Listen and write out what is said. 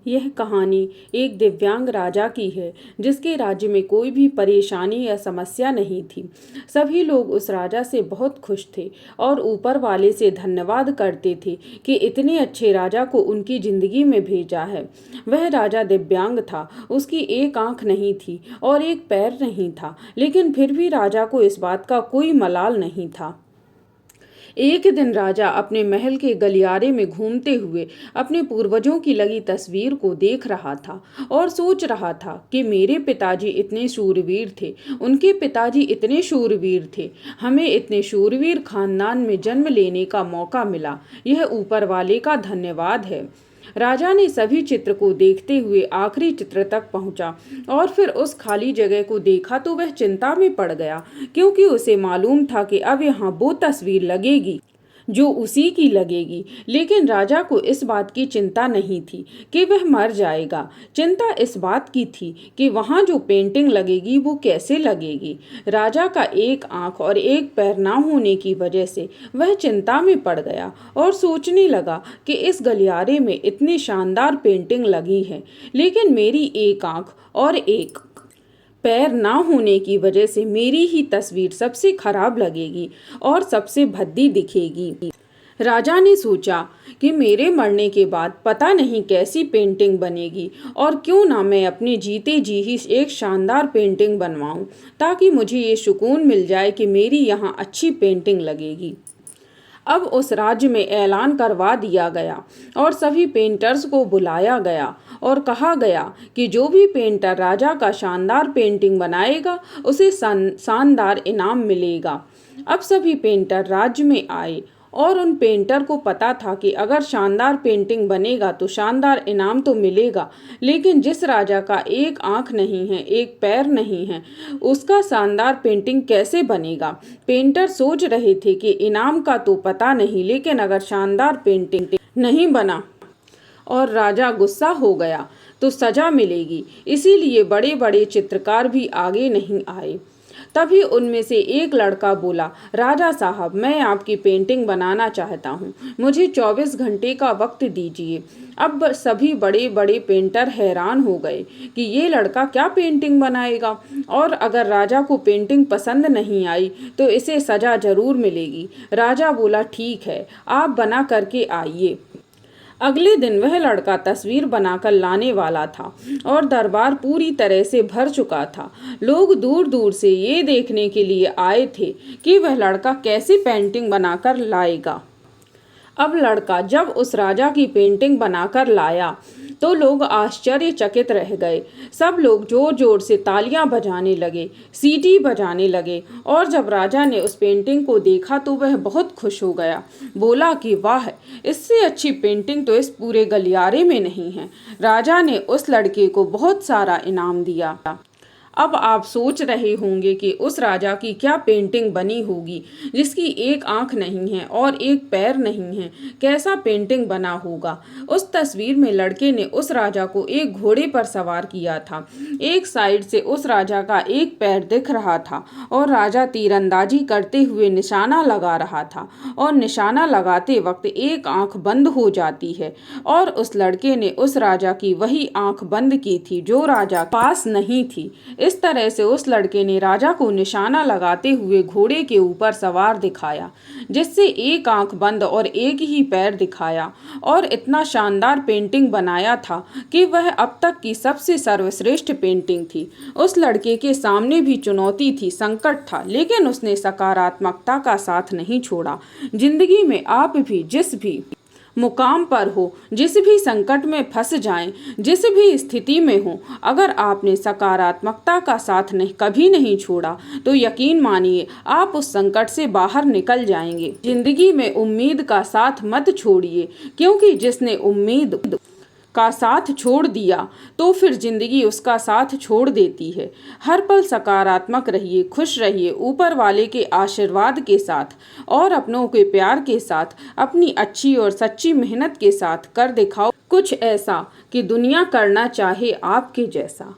यह कहानी एक दिव्यांग राजा की है जिसके राज्य में कोई भी परेशानी या समस्या नहीं थी। सभी लोग उस राजा से बहुत खुश थे और ऊपर वाले से धन्यवाद करते थे कि इतने अच्छे राजा को उनकी जिंदगी में भेजा है। वह राजा दिव्यांग था, उसकी एक आंख नहीं थी और एक पैर नहीं था, लेकिन फिर भी राजा को इस बात का कोई मलाल नहीं था। एक दिन राजा अपने महल के गलियारे में घूमते हुए अपने पूर्वजों की लगी तस्वीर को देख रहा था और सोच रहा था कि मेरे पिताजी इतने शूरवीर थे, उनके पिताजी इतने शूरवीर थे, हमें इतने शूरवीर खानदान में जन्म लेने का मौका मिला। यह ऊपर वाले का धन्यवाद है। राजा ने सभी चित्र को देखते हुए आखिरी चित्र तक पहुंचा और फिर उस खाली जगह को देखा तो वह चिंता में पड़ गया, क्योंकि उसे मालूम था कि अब यहाँ वो तस्वीर लगेगी जो उसी की लगेगी। लेकिन राजा को इस बात की चिंता नहीं थी कि वह मर जाएगा। चिंता इस बात की थी कि वहाँ जो पेंटिंग लगेगी वो कैसे लगेगी। राजा का एक आंख और एक पैर ना होने की वजह से वह चिंता में पड़ गया और सोचने लगा कि इस गलियारे में इतनी शानदार पेंटिंग लगी है, लेकिन मेरी एक आंख और एक पैर ना होने की वजह से मेरी ही तस्वीर सबसे खराब लगेगी और सबसे भद्दी दिखेगी। राजा ने सोचा कि मेरे मरने के बाद पता नहीं कैसी पेंटिंग बनेगी और क्यों ना मैं अपने जीते जी ही एक शानदार पेंटिंग बनवाऊं, ताकि मुझे ये सुकून मिल जाए कि मेरी यहाँ अच्छी पेंटिंग लगेगी। अब उस राज्य में ऐलान करवा दिया गया और सभी पेंटर्स को बुलाया गया और कहा गया कि जो भी पेंटर राजा का शानदार पेंटिंग बनाएगा उसे शानदार इनाम मिलेगा। अब सभी पेंटर राज्य में आए और उन पेंटर को पता था कि अगर शानदार पेंटिंग बनेगा तो शानदार इनाम तो मिलेगा, लेकिन जिस राजा का एक आंख नहीं है, एक पैर नहीं है, उसका शानदार पेंटिंग कैसे बनेगा। पेंटर सोच रहे थे कि इनाम का तो पता नहीं, लेकिन अगर शानदार पेंटिंग नहीं बना और राजा गुस्सा हो गया तो सजा मिलेगी। इसीलिए बड़े बड़े चित्रकार भी आगे नहीं आए। तभी उनमें से एक लड़का बोला, राजा साहब, मैं आपकी पेंटिंग बनाना चाहता हूँ, मुझे 24 घंटे का वक्त दीजिए। अब सभी बड़े बड़े पेंटर हैरान हो गए कि ये लड़का क्या पेंटिंग बनाएगा, और अगर राजा को पेंटिंग पसंद नहीं आई तो इसे सजा जरूर मिलेगी। राजा बोला, ठीक है, आप बना करके आइए। अगले दिन वह लड़का तस्वीर बनाकर लाने वाला था और दरबार पूरी तरह से भर चुका था। लोग दूर दूर से ये देखने के लिए आए थे कि वह लड़का कैसी पेंटिंग बनाकर लाएगा। अब लड़का जब उस राजा की पेंटिंग बनाकर लाया तो लोग आश्चर्यचकित रह गए। सब लोग जोर जोर से तालियां बजाने लगे, सीटी बजाने लगे, और जब राजा ने उस पेंटिंग को देखा तो वह बहुत खुश हो गया। बोला कि वाह, इससे अच्छी पेंटिंग तो इस पूरे गलियारे में नहीं है। राजा ने उस लड़के को बहुत सारा इनाम दिया। अब आप सोच रहे होंगे कि उस राजा की क्या पेंटिंग बनी होगी जिसकी एक आंख नहीं है और एक पैर नहीं है। कैसा पेंटिंग बना होगा। उस तस्वीर में लड़के ने उस राजा को एक घोड़े पर सवार किया था। एक साइड से उस राजा का एक पैर दिख रहा था और राजा तीरंदाजी करते हुए निशाना लगा रहा था, और निशाना लगाते वक्त एक आंख बंद हो जाती है, और उस लड़के ने उस राजा की वही आंख बंद की थी जो राजा पास नहीं थी। इस तरह से उस लड़के ने राजा को निशाना लगाते हुए घोड़े के ऊपर सवार दिखाया, जिससे एक आंख बंद और एक ही पैर दिखाया, और इतना शानदार पेंटिंग बनाया था कि वह अब तक की सबसे सर्वश्रेष्ठ पेंटिंग थी। उस लड़के के सामने भी चुनौती थी, संकट था, लेकिन उसने सकारात्मकता का साथ नहीं छोड़ा। जिंदगी में आप भी जिस भी मुकाम पर हो, जिस भी संकट में फंस जाएं, जिस भी स्थिति में हो, अगर आपने सकारात्मकता का साथ कभी नहीं छोड़ा तो यकीन मानिए आप उस संकट से बाहर निकल जाएंगे। जिंदगी में उम्मीद का साथ मत छोड़िए, क्योंकि जिसने उम्मीद का साथ छोड़ दिया तो फिर जिंदगी उसका साथ छोड़ देती है। हर पल सकारात्मक रहिए, खुश रहिए, ऊपर वाले के आशीर्वाद के साथ और अपनों के प्यार के साथ, अपनी अच्छी और सच्ची मेहनत के साथ कर दिखाओ कुछ ऐसा कि दुनिया करना चाहे आपके जैसा।